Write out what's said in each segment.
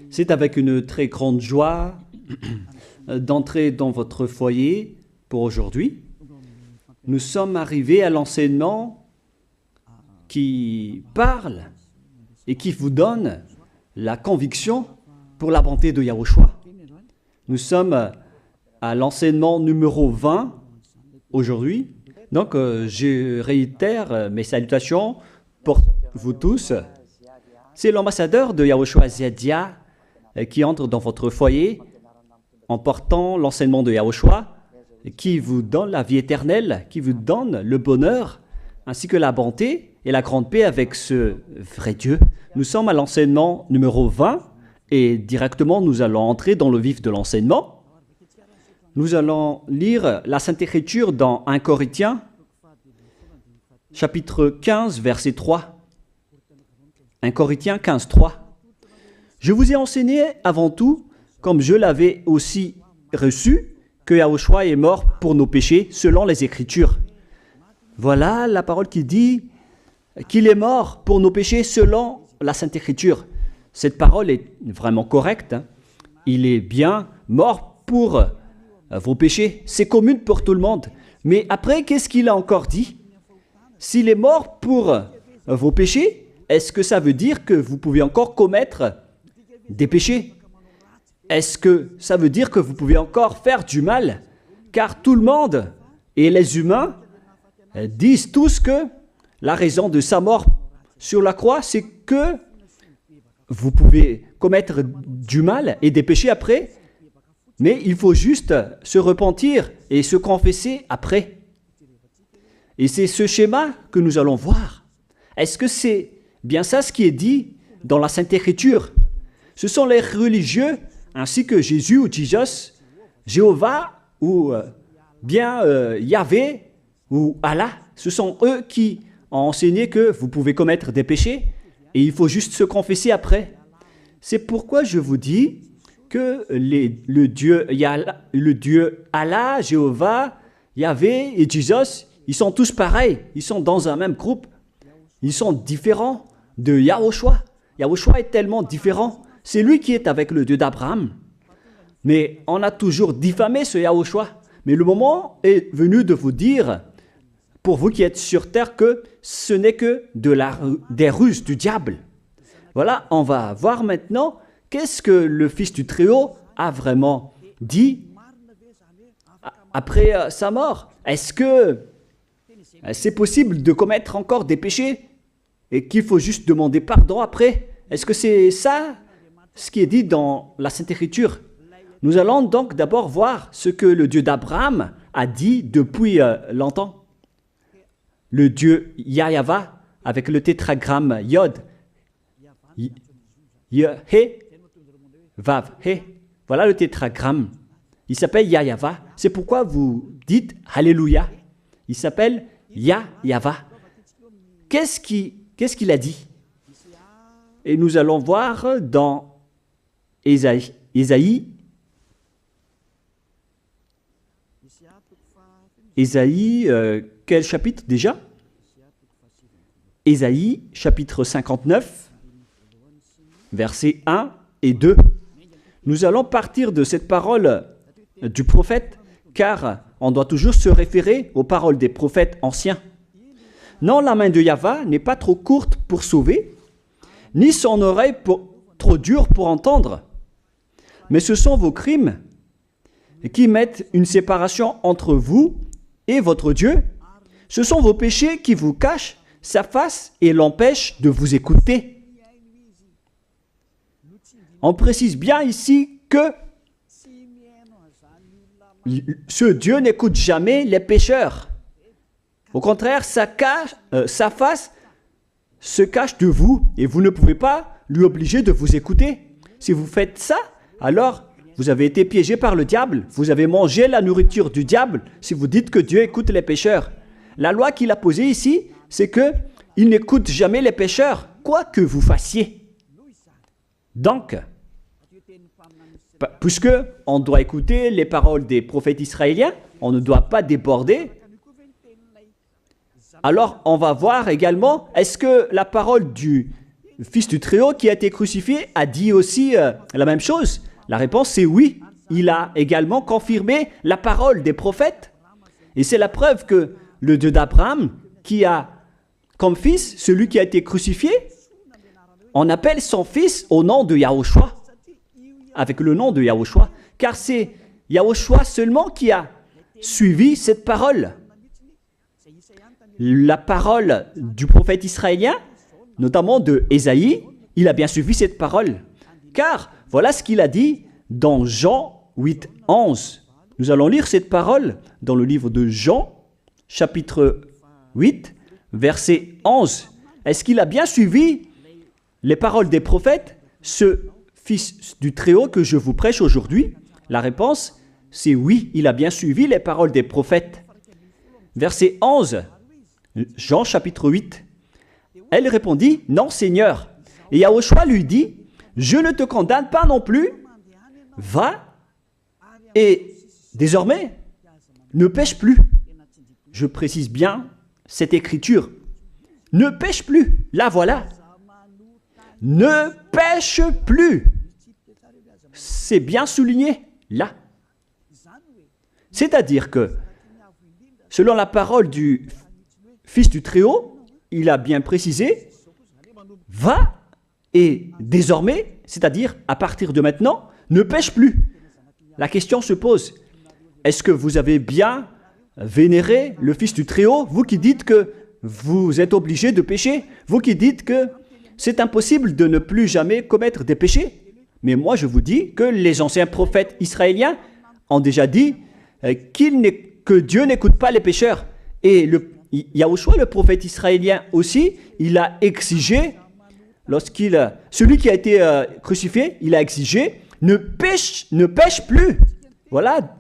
C'est avec une très grande joie d'entrer dans votre foyer pour aujourd'hui. Nous sommes arrivés à l'enseignement qui parle et qui vous donne la conviction pour la bonté de Yahushua. Nous sommes à l'enseignement numéro 20 aujourd'hui. Donc, je réitère mes salutations pour vous tous. C'est l'ambassadeur de Yahushua Ziadia qui entre dans votre foyer en portant l'enseignement de Yahushua qui vous donne la vie éternelle, qui vous donne le bonheur ainsi que la bonté et la grande paix avec ce vrai Dieu. Nous sommes à l'enseignement numéro 20 et directement nous allons entrer dans le vif de l'enseignement. Nous allons lire la Sainte Écriture dans 1 Corinthiens, chapitre 15, verset 3. 1 Corinthiens 15, 3. Je vous ai enseigné avant tout, comme je l'avais aussi reçu, que Yahushua est mort pour nos péchés selon les Écritures. Voilà la parole qui dit qu'il est mort pour nos péchés selon la Sainte Écriture. Cette parole est vraiment correcte. Il est bien mort pour vos péchés. C'est commun pour tout le monde. Mais après, qu'est-ce qu'il a encore dit? S'il est mort pour vos péchés, est-ce que ça veut dire que vous pouvez encore commettre des péchés? Est-ce que ça veut dire que vous pouvez encore faire du mal? Car tout le monde et les humains disent tous que la raison de sa mort sur la croix, c'est que vous pouvez commettre du mal et des péchés après, mais il faut juste se repentir et se confesser après. Et c'est ce schéma que nous allons voir. Est-ce que c'est bien ça ce qui est dit dans la Sainte Écriture? Ce sont les religieux, ainsi que Jésus ou Jesus, Jéhovah ou bien Yahvé ou Allah. Ce sont eux qui ont enseigné que vous pouvez commettre des péchés et il faut juste se confesser après. C'est pourquoi je vous dis que le Dieu Allah, Jéhovah, Yahvé et Jesus, ils sont tous pareils. Ils sont dans un même groupe. Ils sont différents de Yahushua. Yahushua est tellement différent. C'est lui qui est avec le Dieu d'Abraham. Mais on a toujours diffamé ce Yahushua. Mais le moment est venu de vous dire, pour vous qui êtes sur terre, que ce n'est que des ruses du diable. Voilà, on va voir maintenant qu'est-ce que le Fils du Très-Haut a vraiment dit après sa mort. Est-ce que c'est possible de commettre encore des péchés et qu'il faut juste demander pardon après? Est-ce que c'est ça ce qui est dit dans la Sainte Écriture? Nous allons donc d'abord voir ce que le Dieu d'Abraham a dit depuis longtemps. Le Dieu Yahva avec le tétragramme Yod, He, Vav, He. Voilà le tétragramme. Il s'appelle Yahva. C'est pourquoi vous dites Alléluia. Il s'appelle Yahva. Qu'est-ce qu'il a dit? Et nous allons voir dans Ésaïe, quel chapitre déjà? Ésaïe, chapitre 59, versets 1 et 2. Nous allons partir de cette parole du prophète, car on doit toujours se référer aux paroles des prophètes anciens. Non, la main de Yahva n'est pas trop courte pour sauver, ni son oreille trop dure pour entendre. Mais ce sont vos crimes qui mettent une séparation entre vous et votre Dieu. Ce sont vos péchés qui vous cachent sa face et l'empêchent de vous écouter. On précise bien ici que ce Dieu n'écoute jamais les pécheurs. Au contraire, sa face se cache de vous et vous ne pouvez pas lui obliger de vous écouter. Si vous faites ça, alors vous avez été piégé par le diable. Vous avez mangé la nourriture du diable si vous dites que Dieu écoute les pécheurs. La loi qu'il a posée ici, c'est qu'il n'écoute jamais les pécheurs, quoi que vous fassiez. Donc, puisque on doit écouter les paroles des prophètes israéliens, on ne doit pas déborder. Alors, on va voir également, est-ce que la parole du Fils du Très-Haut qui a été crucifié a dit aussi la même chose? La réponse c'est oui. Il a également confirmé la parole des prophètes. Et c'est la preuve que le Dieu d'Abraham, qui a comme fils celui qui a été crucifié, on appelle son fils au nom de Yahushua, avec le nom de Yahushua, car c'est Yahushua seulement qui a suivi cette parole. La parole du prophète israélien, notamment de Ésaïe, il a bien suivi cette parole. Car voilà ce qu'il a dit dans Jean 8, 11. Nous allons lire cette parole dans le livre de Jean, chapitre 8, verset 11. Est-ce qu'il a bien suivi les paroles des prophètes, ce Fils du Très-Haut que je vous prêche aujourd'hui? La réponse, c'est oui, il a bien suivi les paroles des prophètes. Verset 11, Jean chapitre 8. Elle répondit, non Seigneur. Et Yahushua lui dit, je ne te condamne pas non plus. Va et désormais, ne pêche plus. Je précise bien cette écriture. Ne pêche plus. Là, voilà. Ne pêche plus. C'est bien souligné, là. C'est-à-dire que, selon la parole du Fils du Très-Haut, il a bien précisé, va et désormais, c'est-à-dire à partir de maintenant, ne pêche plus. La question se pose, est-ce que vous avez bien vénéré le Fils du Très-Haut, vous qui dites que vous êtes obligé de pécher, vous qui dites que c'est impossible de ne plus jamais commettre des péchés? Mais moi je vous dis que les anciens prophètes israéliens ont déjà dit que Dieu n'écoute pas les pécheurs. Et Yahushua, le prophète israélien aussi, il a exigé, celui qui a été crucifié, il a exigé, ne pêche plus. Voilà,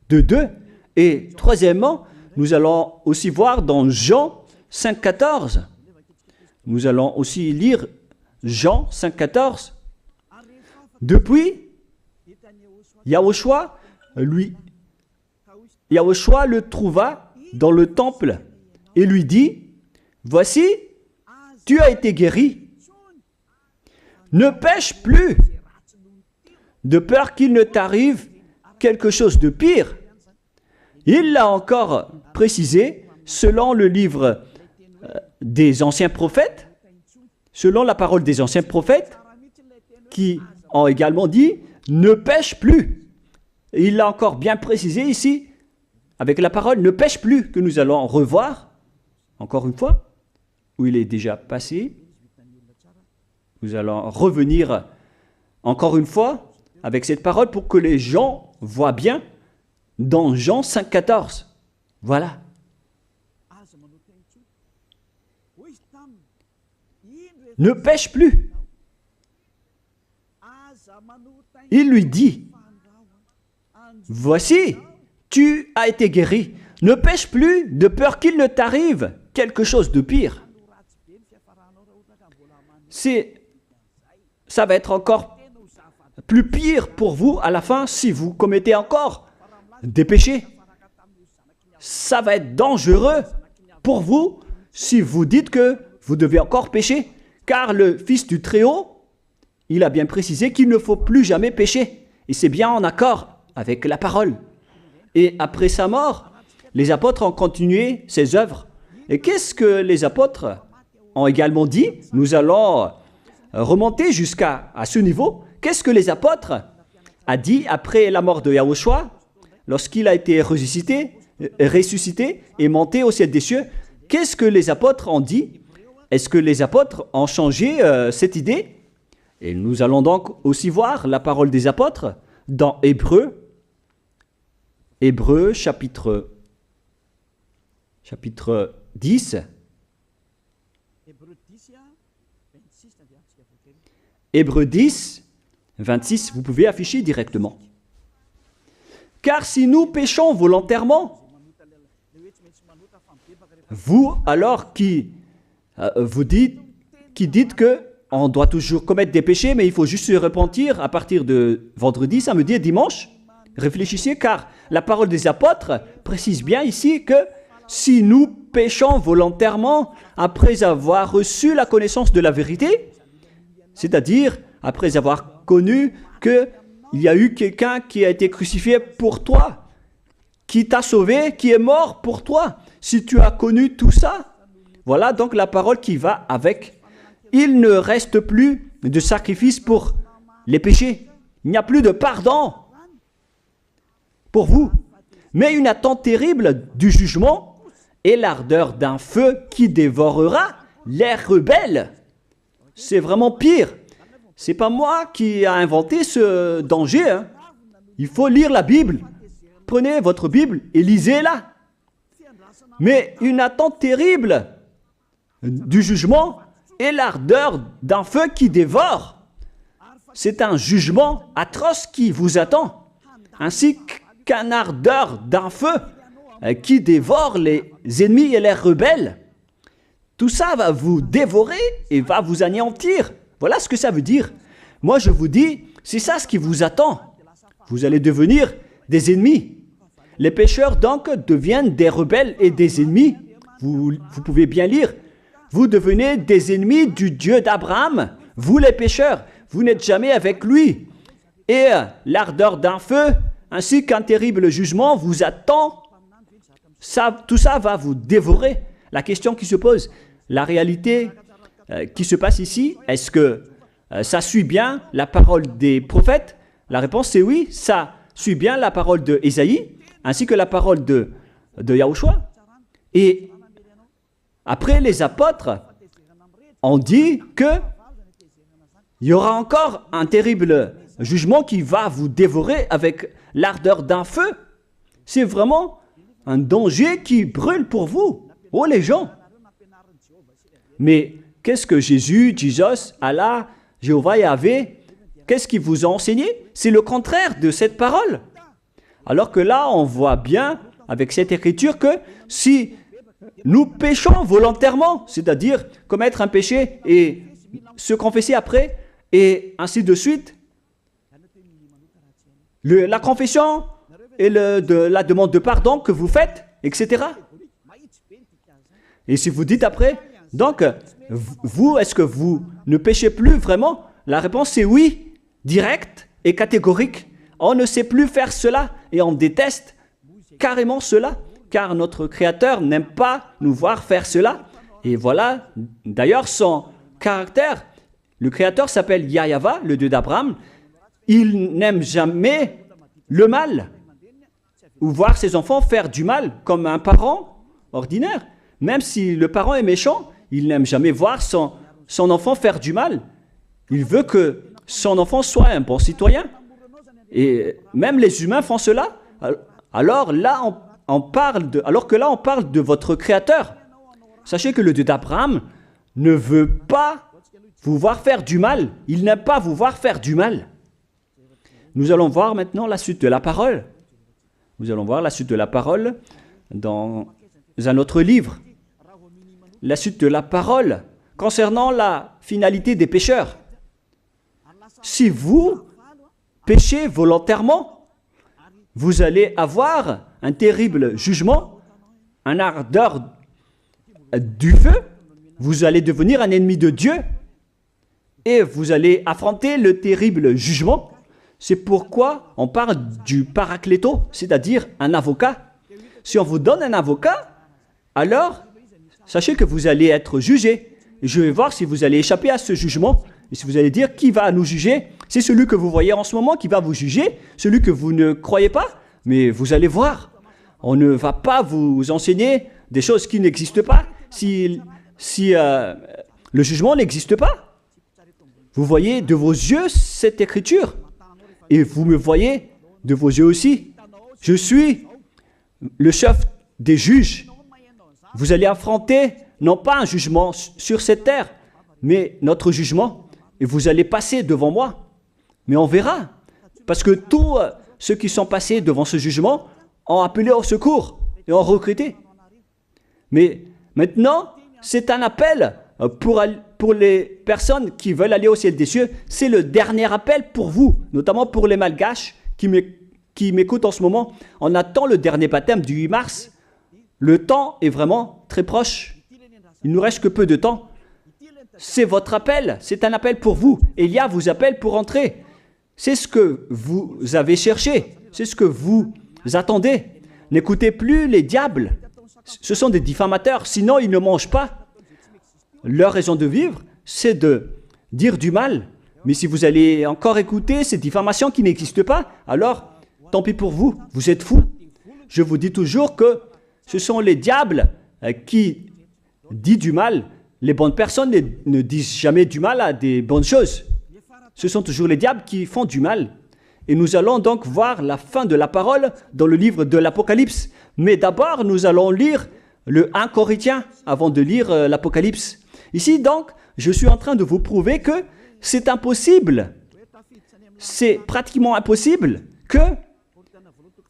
de deux. Et troisièmement, nous allons aussi voir dans Jean 5,14. Nous allons aussi lire Jean 5,14. Depuis, Yahushua le trouva dans le temple et lui dit, voici, tu as été guéri. Ne pêche plus, de peur qu'il ne t'arrive quelque chose de pire. Il l'a encore précisé selon le livre des anciens prophètes, selon la parole des anciens prophètes, qui ont également dit « ne pêche plus ». Il l'a encore bien précisé ici, avec la parole « ne pêche plus » que nous allons revoir, encore une fois, où il est déjà passé. Nous allons revenir encore une fois avec cette parole pour que les gens voient bien dans Jean 5,14. Voilà. Ne pêche plus. Il lui dit, voici, tu as été guéri. Ne pêche plus de peur qu'il ne t'arrive quelque chose de pire. Ça va être encore plus pire pour vous à la fin si vous commettez encore des péchés. Ça va être dangereux pour vous si vous dites que vous devez encore pécher. Car le Fils du Très-Haut, il a bien précisé qu'il ne faut plus jamais pécher. Et c'est bien en accord avec la parole. Et après sa mort, les apôtres ont continué ses œuvres. Et qu'est-ce que les apôtres ont également dit? Nous allons remonter jusqu'à ce niveau. Qu'est-ce que les apôtres ont dit après la mort de Yahushua, lorsqu'il a été ressuscité et monté au ciel des cieux? Qu'est-ce que les apôtres ont dit? Est-ce que les apôtres ont changé cette idée? Et nous allons donc aussi voir la parole des apôtres dans Hébreux chapitre 10. Hébreux 10, 26, vous pouvez afficher directement. Car si nous péchons volontairement, vous alors qui dites que on doit toujours commettre des péchés, mais il faut juste se repentir à partir de vendredi, samedi et dimanche. Réfléchissez, car la parole des apôtres précise bien ici que si nous péchons volontairement après avoir reçu la connaissance de la vérité, C'est-à-dire, après avoir connu qu'il y a eu quelqu'un qui a été crucifié pour toi, qui t'a sauvé, qui est mort pour toi. Si tu as connu tout ça, voilà donc la parole qui va avec. Il ne reste plus de sacrifice pour les péchés. Il n'y a plus de pardon pour vous. Mais une attente terrible du jugement et l'ardeur d'un feu qui dévorera les rebelles. C'est vraiment pire. C'est pas moi qui ai inventé ce danger. Hein. Il faut lire la Bible. Prenez votre Bible et lisez-la. Mais une attente terrible du jugement et l'ardeur d'un feu qui dévore. C'est un jugement atroce qui vous attend, ainsi qu'un ardeur d'un feu qui dévore les ennemis et les rebelles. Tout ça va vous dévorer et va vous anéantir. Voilà ce que ça veut dire. Moi, je vous dis, c'est ça ce qui vous attend. Vous allez devenir des ennemis. Les pécheurs, donc, deviennent des rebelles et des ennemis. Vous pouvez bien lire. Vous devenez des ennemis du Dieu d'Abraham. Vous, les pécheurs, vous n'êtes jamais avec lui. Et l'ardeur d'un feu, ainsi qu'un terrible jugement, vous attend. Tout ça va vous dévorer. La question qui se pose, la réalité qui se passe ici, est-ce que ça suit bien la parole des prophètes? La réponse c'est oui, ça suit bien la parole de Ésaïe, ainsi que la parole de Yahushua. Et après, les apôtres ont dit qu'il y aura encore un terrible jugement qui va vous dévorer avec l'ardeur d'un feu. C'est vraiment un danger qui brûle pour vous. Oh les gens! Mais qu'est-ce que Jésus, Allah, Jéhovah Yahvé, qu'est-ce qu'ils vous ont enseigné? C'est le contraire de cette parole. Alors que là, on voit bien avec cette écriture que si nous péchons volontairement, c'est-à-dire commettre un péché et se confesser après, et ainsi de suite, la confession et la demande de pardon que vous faites, etc. Et si vous dites après, donc, vous, est-ce que vous ne péchez plus vraiment? La réponse c'est oui, directe et catégorique. On ne sait plus faire cela et on déteste carrément cela, car notre Créateur n'aime pas nous voir faire cela. Et voilà, d'ailleurs, son caractère, le Créateur s'appelle Yahva, le Dieu d'Abraham. Il n'aime jamais le mal, ou voir ses enfants faire du mal, comme un parent ordinaire. Même si le parent est méchant, il n'aime jamais voir son enfant faire du mal. Il veut que son enfant soit un bon citoyen. Et même les humains font cela. Alors que là, on parle de votre Créateur. Sachez que le Dieu d'Abraham ne veut pas vous voir faire du mal. Il n'aime pas vous voir faire du mal. Nous allons voir maintenant la suite de la parole. Nous allons voir la suite de la parole dans un autre livre. La suite de la parole concernant la finalité des pécheurs. Si vous péchez volontairement, vous allez avoir un terrible jugement, un ardeur du feu, vous allez devenir un ennemi de Dieu et vous allez affronter le terrible jugement. C'est pourquoi on parle du paracléto, c'est-à-dire un avocat. Si on vous donne un avocat, alors sachez que vous allez être jugé. Et je vais voir si vous allez échapper à ce jugement. Et si vous allez dire qui va nous juger, c'est celui que vous voyez en ce moment qui va vous juger, celui que vous ne croyez pas. Mais vous allez voir, on ne va pas vous enseigner des choses qui n'existent pas si le jugement n'existe pas. Vous voyez de vos yeux cette écriture et vous me voyez de vos yeux aussi. Je suis le chef des juges. Vous allez affronter non pas un jugement sur cette terre, mais notre jugement. Et vous allez passer devant moi. Mais on verra. Parce que tous ceux qui sont passés devant ce jugement ont appelé au secours et ont recruté. Mais maintenant, c'est un appel pour les personnes qui veulent aller au ciel des cieux. C'est le dernier appel pour vous, notamment pour les malgaches qui m'écoutent en ce moment. On attend le dernier baptême du 8 mars. Le temps est vraiment très proche. Il ne nous reste que peu de temps. c'est votre appel, c'est un appel pour vous. Élia vous appelle pour entrer. C'est ce que vous avez cherché, c'est ce que vous attendez. N'écoutez plus les diables, ce sont des diffamateurs, sinon ils ne mangent pas. Leur raison de vivre, c'est de dire du mal. Mais si vous allez encore écouter ces diffamations qui n'existent pas, alors tant pis pour vous, vous êtes fous. Je vous dis toujours que ce sont les diables qui disent du mal. Les bonnes personnes ne disent jamais du mal à des bonnes choses. Ce sont toujours les diables qui font du mal. Et nous allons donc voir la fin de la parole dans le livre de l'Apocalypse. Mais d'abord, nous allons lire le 1 Corinthiens avant de lire l'Apocalypse. Ici donc, je suis en train de vous prouver que c'est impossible. C'est pratiquement impossible que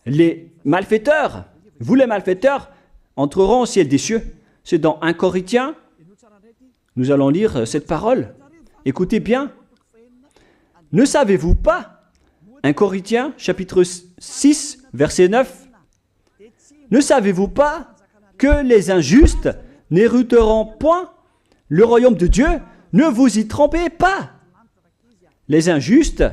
les malfaiteurs, vous les malfaiteurs, entreront au ciel des cieux. C'est dans 1 Corinthiens, nous allons lire cette parole. Écoutez bien. Ne savez-vous pas, 1 Corinthiens chapitre 6, verset 9, ne savez-vous pas que les injustes n'hériteront point le royaume de Dieu? Ne vous y trompez pas. Les injustes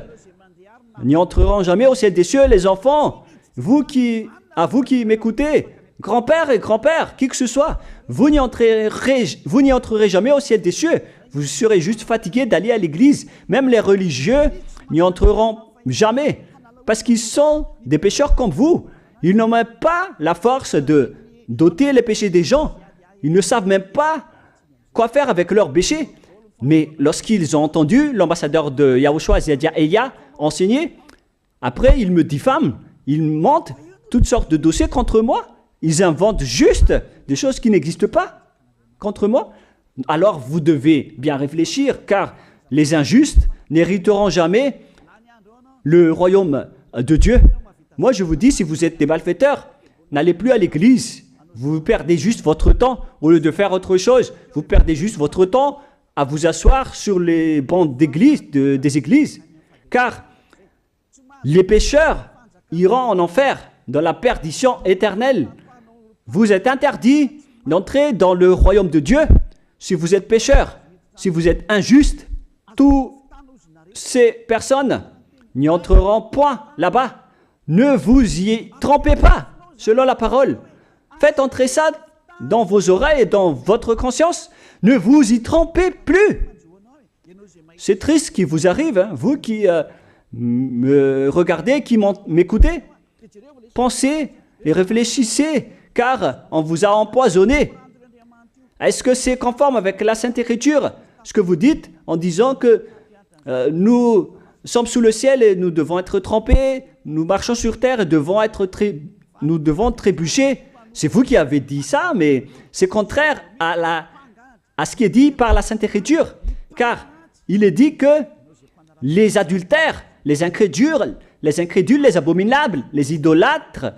n'y entreront jamais au ciel des cieux, les enfants. Vous qui m'écoutez, grand-père et grand-père, qui que ce soit, vous n'y entrerez jamais au ciel des cieux. Vous serez juste fatigué d'aller à l'église. Même les religieux n'y entreront jamais parce qu'ils sont des pécheurs comme vous. Ils n'ont même pas la force de d'ôter les péchés des gens. Ils ne savent même pas quoi faire avec leurs péchés. Mais lorsqu'ils ont entendu l'ambassadeur de Yahushua, c'est-à-dire Elia, enseigner, après ils me diffament, ils mentent toutes sortes de dossiers contre moi. Ils inventent juste des choses qui n'existent pas contre moi. Alors vous devez bien réfléchir, car les injustes n'hériteront jamais le royaume de Dieu. Moi je vous dis, si vous êtes des malfaiteurs, n'allez plus à l'église. Vous perdez juste votre temps au lieu de faire autre chose. Vous perdez juste votre temps à vous asseoir sur les bancs d'église, des églises. Car les pécheurs iront en enfer, dans la perdition éternelle. Vous êtes interdit d'entrer dans le royaume de Dieu si vous êtes pécheur, si vous êtes injuste. Toutes ces personnes n'y entreront point là-bas. Ne vous y trompez pas, selon la parole. Faites entrer ça dans vos oreilles et dans votre conscience. Ne vous y trompez plus. C'est triste ce qui vous arrive, hein, vous qui me regardez, qui m'écoutez. Pensez et réfléchissez, car on vous a empoisonné. Est-ce que c'est conforme avec la Sainte Écriture, ce que vous dites en disant que nous sommes sous le ciel et nous devons être trempés, nous marchons sur terre et nous devons trébucher? C'est vous qui avez dit ça, mais c'est contraire à ce qui est dit par la Sainte Écriture, car il est dit que les adultères, les incrédules, les abominables, les idolâtres,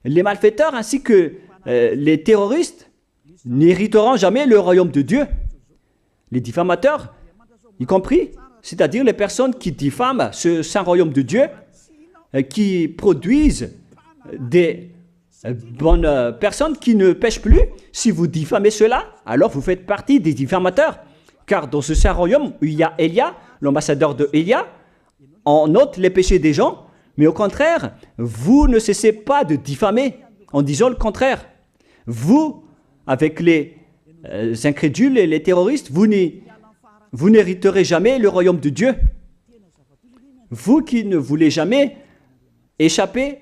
les malfaiteurs ainsi que les terroristes n'hériteront jamais le royaume de Dieu. Les diffamateurs, y compris, c'est-à-dire les personnes qui diffament ce saint royaume de Dieu, qui produisent des bonnes personnes qui ne pêchent plus. Si vous diffamez cela, alors vous faites partie des diffamateurs. Car dans ce saint royaume où il y a Elia, l'ambassadeur de Elia, on note les péchés des gens, mais au contraire, vous ne cessez pas de diffamer en disant le contraire. Vous, avec les incrédules et les terroristes, vous n'hériterez jamais le royaume de Dieu. Vous qui ne voulez jamais échapper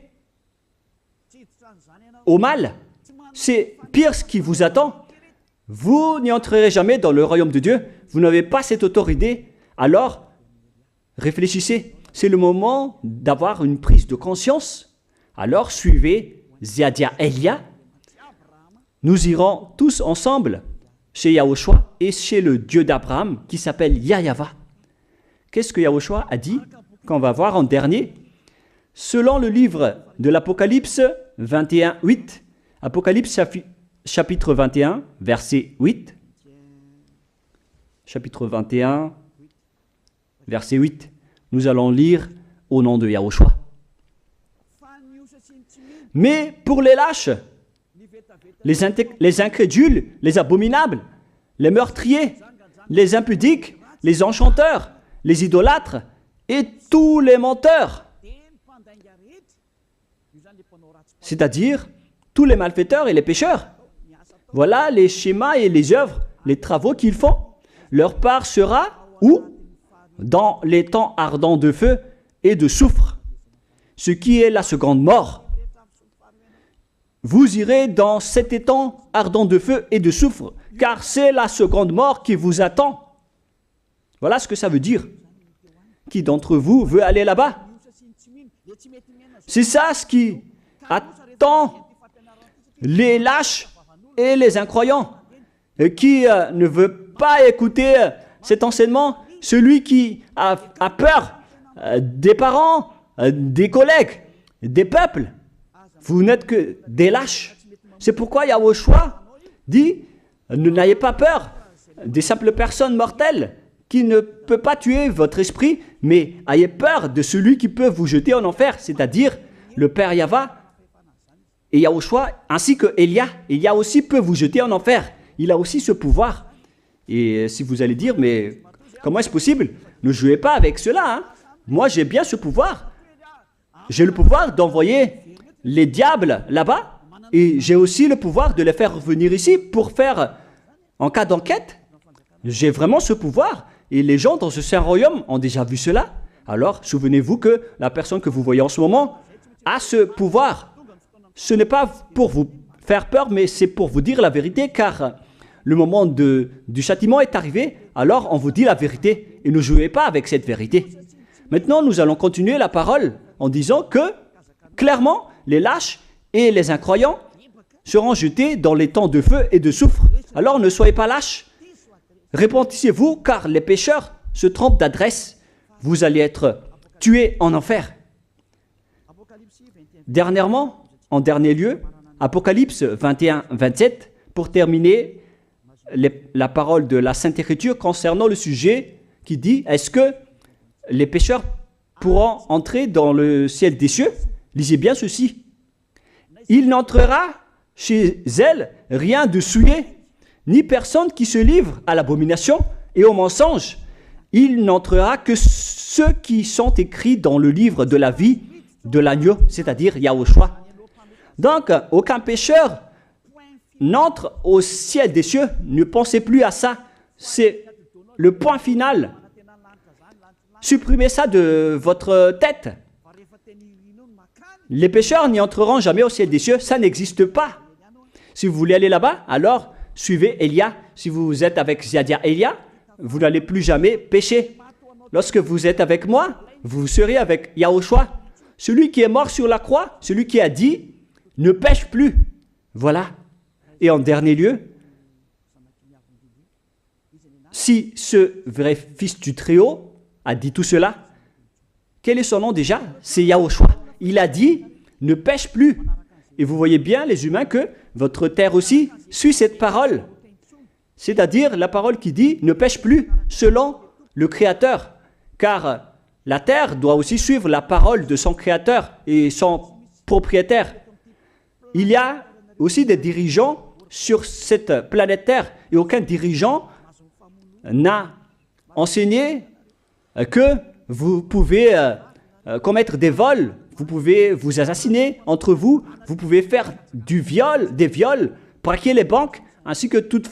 au mal, c'est pire ce qui vous attend. Vous n'y entrerez jamais dans le royaume de Dieu. Vous n'avez pas cette autorité. Alors, réfléchissez. C'est le moment d'avoir une prise de conscience. Alors, suivez Ziadia Elia. Nous irons tous ensemble chez Yahushua et chez le Dieu d'Abraham qui s'appelle Yahweh. Qu'est-ce que Yahushua a dit qu'on va voir en dernier? Selon le livre de l'Apocalypse 21, 8, Apocalypse chapitre 21, verset 8, chapitre 21, verset 8, nous allons lire au nom de Yahushua. Mais pour les lâches, les incrédules, les abominables, les meurtriers, les impudiques, les enchanteurs, les idolâtres et tous les menteurs. C'est-à-dire tous les malfaiteurs et les pécheurs. Voilà les schémas et les œuvres, les travaux qu'ils font. Leur part sera où? Dans les temps ardents de feu et de soufre, ce qui est la seconde mort. Vous irez dans cet étang ardent de feu et de soufre, car c'est la seconde mort qui vous attend. Voilà ce que ça veut dire. Qui d'entre vous veut aller là-bas? C'est ça ce qui attend les lâches et les incroyants, qui ne veut pas écouter cet enseignement, celui qui a peur des parents, des collègues, des peuples. Vous n'êtes que des lâches. C'est pourquoi Yahushua dit, ne n'ayez pas peur des simples personnes mortelles qui ne peut pas tuer votre esprit, mais ayez peur de celui qui peut vous jeter en enfer, c'est-à-dire le Père Yahva et Yahushua, ainsi que Elia. Elia aussi peut vous jeter en enfer. Il a aussi ce pouvoir. Et si vous allez dire, mais comment est-ce possible? Ne jouez pas avec cela. Hein? Moi, j'ai bien ce pouvoir. J'ai le pouvoir d'envoyer les diables là-bas, et j'ai aussi le pouvoir de les faire revenir ici pour faire, en cas d'enquête, j'ai vraiment ce pouvoir. Et les gens dans ce saint royaume ont déjà vu cela. Alors, souvenez-vous que la personne que vous voyez en ce moment a ce pouvoir. Ce n'est pas pour vous faire peur, mais c'est pour vous dire la vérité, car le moment du châtiment est arrivé, alors on vous dit la vérité, et ne jouez pas avec cette vérité. Maintenant, nous allons continuer la parole en disant que, clairement, les lâches et les incroyants seront jetés dans les temps de feu et de soufre. Alors ne soyez pas lâches. Repentissez-vous, car les pécheurs se trompent d'adresse. Vous allez être tués en enfer. Dernièrement, en dernier lieu, Apocalypse 21-27, pour terminer la parole de la Sainte Écriture concernant le sujet qui dit, est-ce que les pécheurs pourront entrer dans le ciel des cieux? Lisez bien ceci. Il n'entrera chez elle rien de souillé, ni personne qui se livre à l'abomination et au mensonge. Il n'entrera que ceux qui sont écrits dans le livre de la vie de l'agneau, c'est-à-dire Yahushua. Donc, aucun pécheur n'entre au ciel des cieux. Ne pensez plus à ça. C'est le point final. Supprimez ça de votre tête. Les pécheurs n'y entreront jamais au ciel des cieux. Ça n'existe pas. Si vous voulez aller là-bas, alors suivez Elia. Si vous êtes avec Ziadia Elia, vous n'allez plus jamais pécher. Lorsque vous êtes avec moi, vous serez avec Yahushua. Celui qui est mort sur la croix, celui qui a dit, ne pêche plus. Voilà. Et en dernier lieu, si ce vrai fils du Très-Haut a dit tout cela, quel est son nom déjà? C'est Yahushua. Il a dit, ne pêche plus. Et vous voyez bien, les humains, que votre terre aussi suit cette parole. C'est-à-dire la parole qui dit, ne pêche plus, selon le Créateur. Car la terre doit aussi suivre la parole de son Créateur et son propriétaire. Il y a aussi des dirigeants sur cette planète Terre et aucun dirigeant n'a enseigné que vous pouvez commettre des vols, vous pouvez vous assassiner entre vous, vous pouvez faire des viols, braquer les banques, ainsi que toutes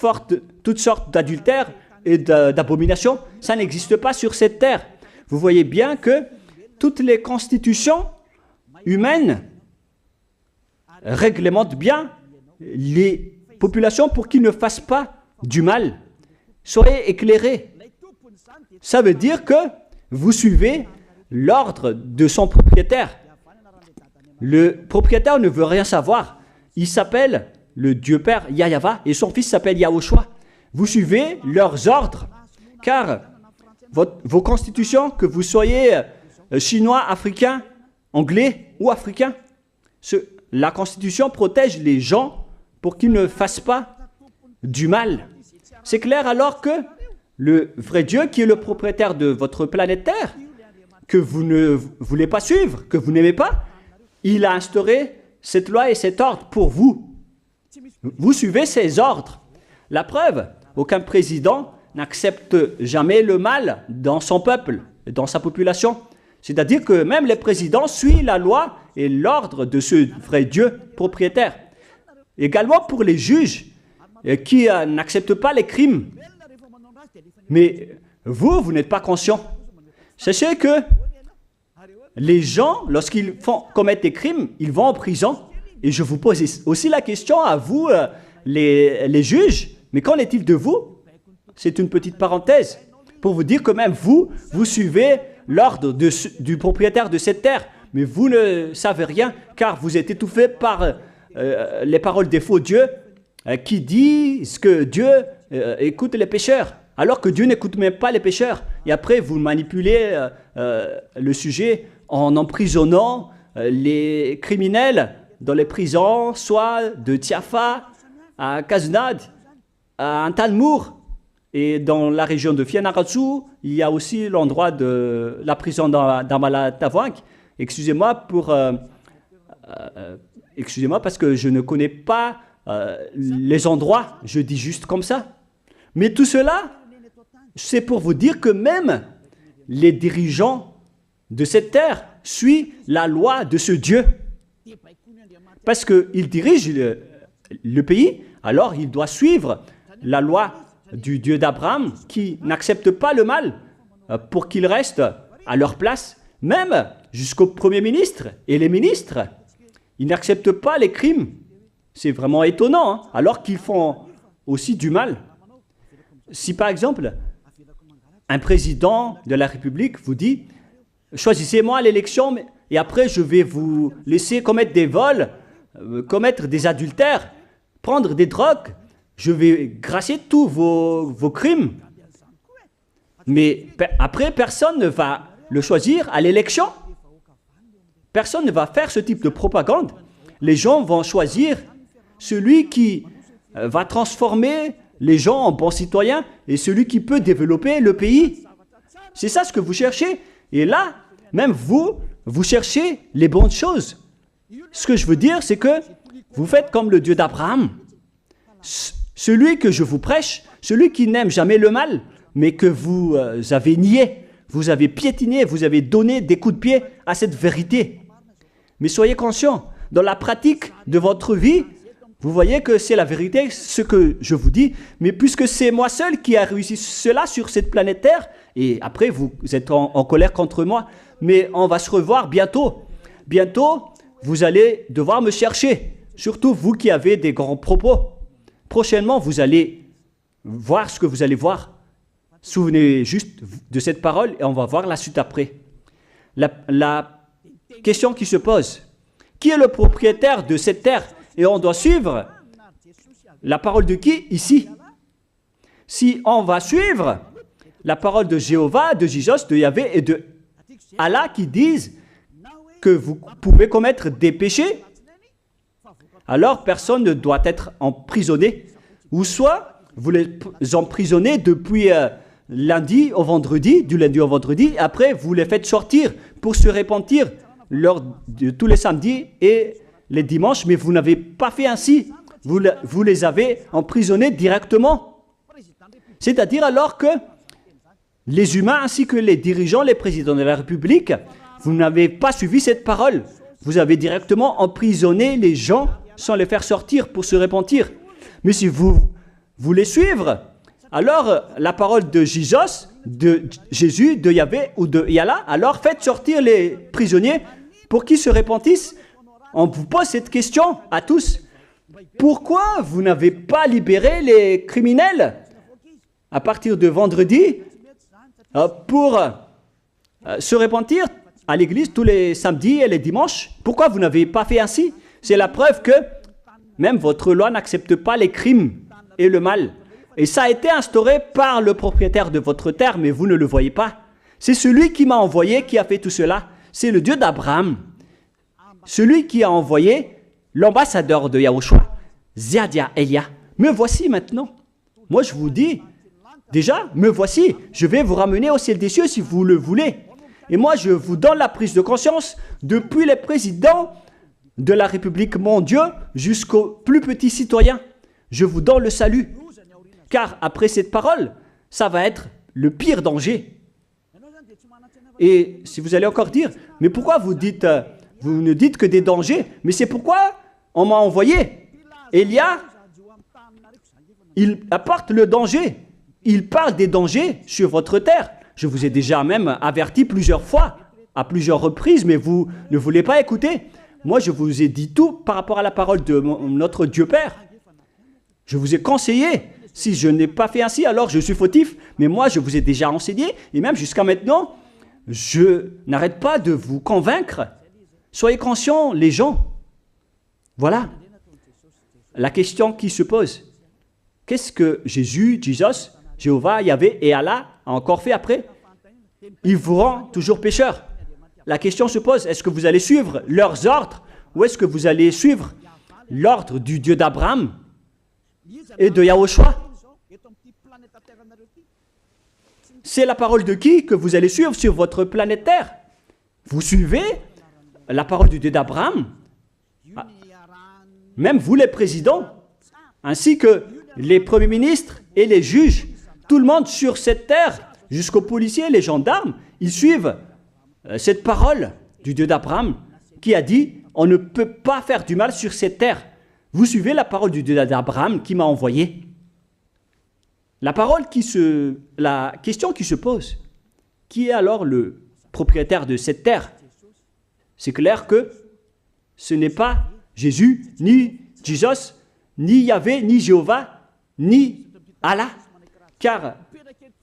sortes d'adultères et d'abominations. Ça n'existe pas sur cette terre. Vous voyez bien que toutes les constitutions humaines réglementent bien les populations pour qu'ils ne fassent pas du mal. Soyez éclairés. Ça veut dire que vous suivez l'ordre de son propriétaire. Le propriétaire ne veut rien savoir. Il s'appelle le Dieu Père Yahva et son fils s'appelle Yahushua. Vous suivez leurs ordres, car vos constitutions, que vous soyez chinois, africain, anglais ou africain, la constitution protège les gens pour qu'ils ne fassent pas du mal. C'est clair alors que le vrai Dieu, qui est le propriétaire de votre planète Terre, que vous ne voulez pas suivre, que vous n'aimez pas, il a instauré cette loi et cet ordre pour vous. Vous suivez ces ordres. La preuve, aucun président n'accepte jamais le mal dans son peuple, dans sa population. C'est-à-dire que même les présidents suivent la loi et l'ordre de ce vrai Dieu propriétaire. Également pour les juges qui n'acceptent pas les crimes. Mais vous n'êtes pas conscient. Sachez que les gens, lorsqu'ils commettent des crimes, ils vont en prison. Et je vous pose aussi la question à vous, les juges, mais qu'en est-il de vous? C'est une petite parenthèse pour vous dire que même vous suivez l'ordre du propriétaire de cette terre, mais vous ne savez rien, car vous êtes étouffé par les paroles des faux dieux qui disent que Dieu écoute les pécheurs, alors que Dieu n'écoute même pas les pécheurs. Et après, vous manipulez le sujet en emprisonnant les criminels dans les prisons, soit de Tiafa à Kaznad, à Antalmour. Et dans la région de Fianarantsoa, il y a aussi l'endroit de la prison d'Amala-Tavoink. Excusez-moi parce que je ne connais pas les endroits, je dis juste comme ça. Mais tout cela, c'est pour vous dire que même les dirigeants de cette terre suivent la loi de ce Dieu. Parce qu'il dirige le pays, alors il doit suivre la loi du Dieu d'Abraham qui n'accepte pas le mal pour qu'ils restent à leur place, même jusqu'au Premier ministre et les ministres. Ils n'acceptent pas les crimes. C'est vraiment étonnant, hein, alors qu'ils font aussi du mal. Si par exemple, un président de la République vous dit « Choisissez-moi à l'élection et après je vais vous laisser commettre des vols, commettre des adultères, prendre des drogues, je vais grâcer tous vos crimes. » Mais après, personne ne va le choisir à l'élection. Personne ne va faire ce type de propagande. Les gens vont choisir celui qui va transformer les gens en bons citoyens et celui qui peut développer le pays. C'est ça ce que vous cherchez. Et là, même vous cherchez les bonnes choses. Ce que je veux dire, c'est que vous faites comme le Dieu d'Abraham. Celui que je vous prêche, celui qui n'aime jamais le mal, mais que vous avez nié, vous avez piétiné, vous avez donné des coups de pied à cette vérité. Mais soyez conscients, dans la pratique de votre vie, vous voyez que c'est la vérité, ce que je vous dis, mais puisque c'est moi seul qui a réussi cela sur cette planète Terre, et après vous êtes en colère contre moi, mais on va se revoir bientôt. Bientôt, vous allez devoir me chercher, surtout vous qui avez des grands propos. Prochainement, vous allez voir ce que vous allez voir. Souvenez juste de cette parole et on va voir la suite après. La question qui se pose, qui est le propriétaire de cette terre? Et on doit suivre la parole de qui ici? Si on va suivre la parole de Jéhovah, de Jésus, de Yahvé et de Allah qui disent que vous pouvez commettre des péchés, alors personne ne doit être emprisonné. Ou soit vous les emprisonnez depuis lundi au vendredi, du lundi au vendredi, après vous les faites sortir pour se repentir lors de tous les samedis et les dimanches, mais vous n'avez pas fait ainsi. Vous les avez emprisonnés directement. C'est-à-dire alors que les humains ainsi que les dirigeants, les présidents de la République, vous n'avez pas suivi cette parole. Vous avez directement emprisonné les gens sans les faire sortir pour se repentir. Mais si vous voulez suivre, alors la parole de Jésus, de Yahvé ou de Yallah, alors faites sortir les prisonniers pour qu'ils se repentissent. On vous pose cette question à tous. Pourquoi vous n'avez pas libéré les criminels à partir de vendredi pour se repentir à l'église tous les samedis et les dimanches? Pourquoi vous n'avez pas fait ainsi? C'est la preuve que même votre loi n'accepte pas les crimes et le mal. Et ça a été instauré par le propriétaire de votre terre, mais vous ne le voyez pas. C'est celui qui m'a envoyé qui a fait tout cela. C'est le Dieu d'Abraham. Celui qui a envoyé l'ambassadeur de Yahushua, Ziadia Elia. Me voici maintenant. Moi je vous dis, déjà, me voici. Je vais vous ramener au ciel des cieux si vous le voulez. Et moi je vous donne la prise de conscience depuis les présidents de la République, mon Dieu, jusqu'aux plus petits citoyens. Je vous donne le salut. Car après cette parole, ça va être le pire danger. Et si vous allez encore dire, mais pourquoi vous ne dites que des dangers? Mais c'est pourquoi on m'a envoyé. Élia, il apporte le danger. Il parle des dangers sur votre terre. Je vous ai déjà même averti plusieurs fois, à plusieurs reprises, mais vous ne voulez pas écouter. Moi, je vous ai dit tout par rapport à la parole de notre Dieu Père. Je vous ai conseillé. Si je n'ai pas fait ainsi, alors je suis fautif. Mais moi, je vous ai déjà enseigné. Et même jusqu'à maintenant, je n'arrête pas de vous convaincre. Soyez conscients, les gens. Voilà la question qui se pose. Qu'est-ce que Jésus, Jéhovah, Yahvé et Allah a encore fait après? Il vous rend toujours pécheur. La question se pose, est-ce que vous allez suivre leurs ordres ou est-ce que vous allez suivre l'ordre du Dieu d'Abraham et de Yahushua? C'est la parole de qui que vous allez suivre sur votre planète Terre? Vous suivez la parole du Dieu d'Abraham? Même vous les présidents, ainsi que les premiers ministres et les juges, tout le monde sur cette terre, jusqu'aux policiers, les gendarmes, ils suivent cette parole du Dieu d'Abraham qui a dit, on ne peut pas faire du mal sur cette terre. Vous suivez la parole du Dieu d'Abraham qui m'a envoyé. La question qui se pose, qui est alors le propriétaire de cette terre? C'est clair que ce n'est pas Jésus, ni Jesus, ni Yahvé, ni Jéhovah, ni Allah. Car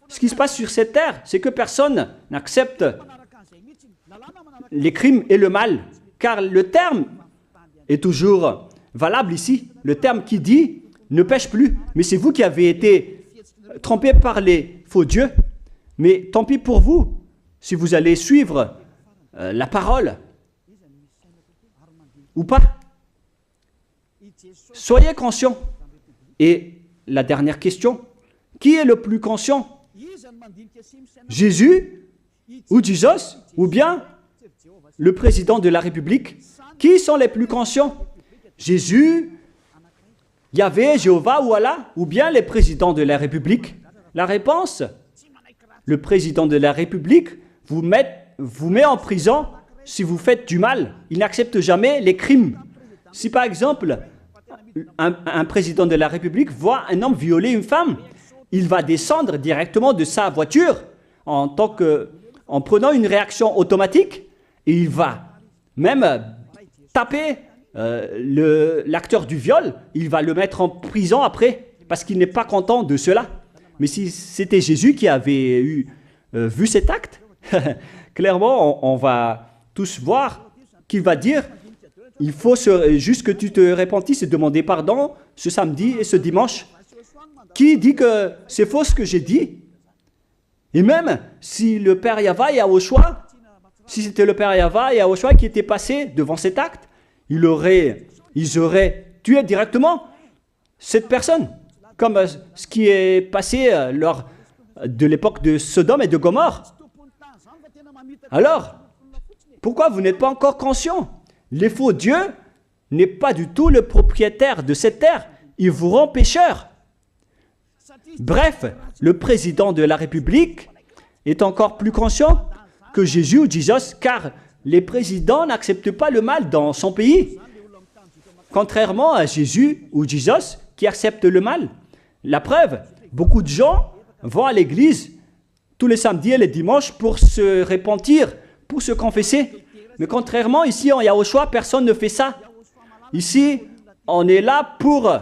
ce qui se passe sur cette terre, c'est que personne n'accepte les crimes et le mal. Car le terme est toujours valable ici. Le terme qui dit ne pêche plus. Mais c'est vous qui avez été trompés par les faux dieux. Mais tant pis pour vous, si vous allez suivre la parole ou pas. Soyez conscients. Et la dernière question, qui est le plus conscient? Jésus ou Jesus ou bien le président de la République? Qui sont les plus conscients? Jésus, Yahvé, Jéhovah ou Allah ou bien les présidents de la République? La réponse, le président de la République vous met en prison si vous faites du mal. Il n'accepte jamais les crimes. Si par exemple, un président de la République voit un homme violer une femme, il va descendre directement de sa voiture en prenant une réaction automatique et il va même taper l'acteur du viol, il va le mettre en prison après parce qu'il n'est pas content de cela. Mais si c'était Jésus qui avait vu cet acte, clairement on va tous voir qu'il va dire il faut juste que tu te repentisses et demander pardon ce samedi et ce dimanche. Qui dit que c'est faux ce que j'ai dit? Et même si le Père Yahvé et Yahushua, si c'était le Père Yahvé et Yahushua qui étaient passés devant cet acte, ils auraient tué directement cette personne, comme ce qui est passé lors de l'époque de Sodome et de Gomorrhe. Alors, pourquoi vous n'êtes pas encore conscient? Les faux dieux n'est pas du tout le propriétaire de cette terre. Il vous rend pécheur. Bref, le président de la République est encore plus conscient que Jésus ou Jesus, car les présidents n'acceptent pas le mal dans son pays. Contrairement à Jésus ou Jesus qui acceptent le mal. La preuve, beaucoup de gens vont à l'église tous les samedis et les dimanches pour se repentir, pour se confesser. Mais contrairement, ici en Yahushua, personne ne fait ça. Ici, on est là pour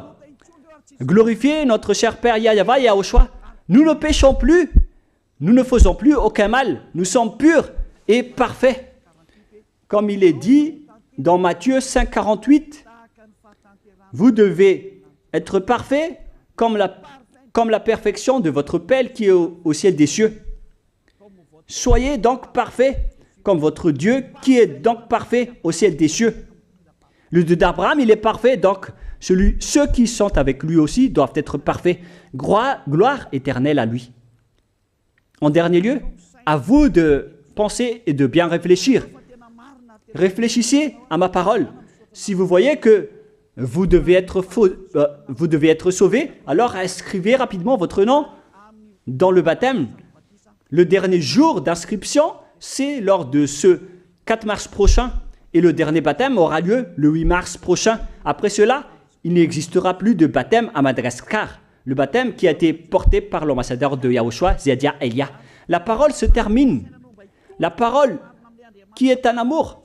glorifier notre cher Père Yahvé et Yahushua. Nous ne péchons plus, nous ne faisons plus aucun mal. Nous sommes purs et parfaits. Comme il est dit dans Matthieu 5, 48, vous devez être parfaits comme la perfection de votre Père qui est au ciel des cieux. Soyez donc parfaits comme votre Dieu qui est donc parfait au ciel des cieux. Le Dieu d'Abraham, il est parfait, donc ceux qui sont avec lui aussi doivent être parfaits. Gloire éternelle à lui. En dernier lieu, à vous de penser et de bien réfléchir. Réfléchissez à ma parole. Si vous voyez que vous devez être sauvés, alors inscrivez rapidement votre nom dans le baptême, le dernier jour d'inscription, c'est lors de ce 4 mars prochain. Et le dernier baptême aura lieu le 8 mars prochain. Après cela, il n'existera plus de baptême à Madagascar. Le baptême qui a été porté par l'ambassadeur de Yahushua, Ziadia Elia. La parole se termine. La parole qui est un amour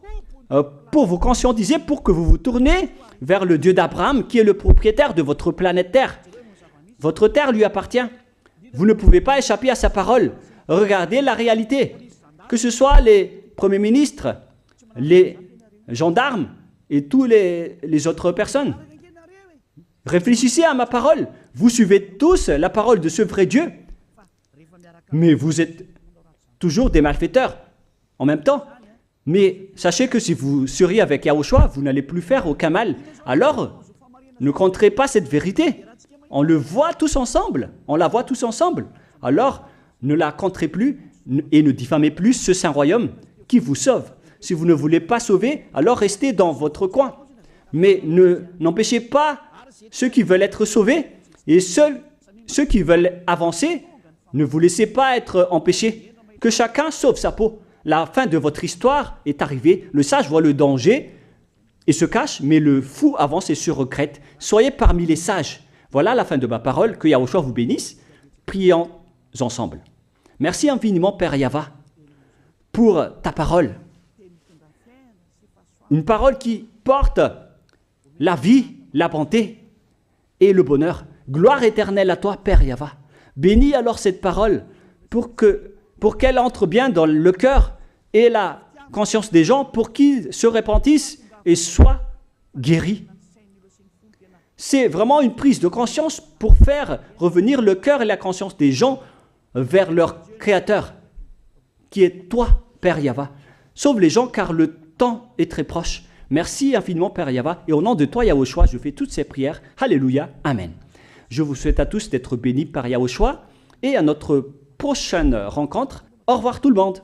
pour vous conscientiser, pour que vous vous tournez vers le Dieu d'Abraham qui est le propriétaire de votre planète Terre. Votre terre lui appartient. Vous ne pouvez pas échapper à sa parole. Regardez la réalité. Que ce soit les premiers ministres, les gendarmes et toutes les autres personnes. Réfléchissez à ma parole. Vous suivez tous la parole de ce vrai Dieu. Mais vous êtes toujours des malfaiteurs en même temps. Mais sachez que si vous seriez avec Yahushua, vous n'allez plus faire aucun mal. Alors, ne compterez pas cette vérité. On le voit tous ensemble. On la voit tous ensemble. Alors, ne la compterez plus et ne diffamez plus ce saint royaume qui vous sauve. Si vous ne voulez pas sauver, alors restez dans votre coin. Mais n'empêchez pas ceux qui veulent être sauvés et ceux qui veulent avancer, ne vous laissez pas être empêchés. Que chacun sauve sa peau. La fin de votre histoire est arrivée. Le sage voit le danger et se cache, mais le fou avance et se regrette. Soyez parmi les sages. Voilà la fin de ma parole. Que Yahushua vous bénisse. Prions ensemble. Merci infiniment, Père Yava, pour ta parole. Une parole qui porte la vie, la bonté et le bonheur. Gloire éternelle à toi, Père Yava. Bénis alors cette parole pour qu'elle entre bien dans le cœur et la conscience des gens pour qu'ils se repentissent et soient guéris. C'est vraiment une prise de conscience pour faire revenir le cœur et la conscience des gens vers leur Créateur, qui est toi, Père Yava. Sauve les gens car le temps est très proche. Merci infiniment, Père Yava. Et au nom de toi, Yahushua, je fais toutes ces prières. Alléluia. Amen. Je vous souhaite à tous d'être bénis par Yahushua et à notre prochaine rencontre. Au revoir tout le monde.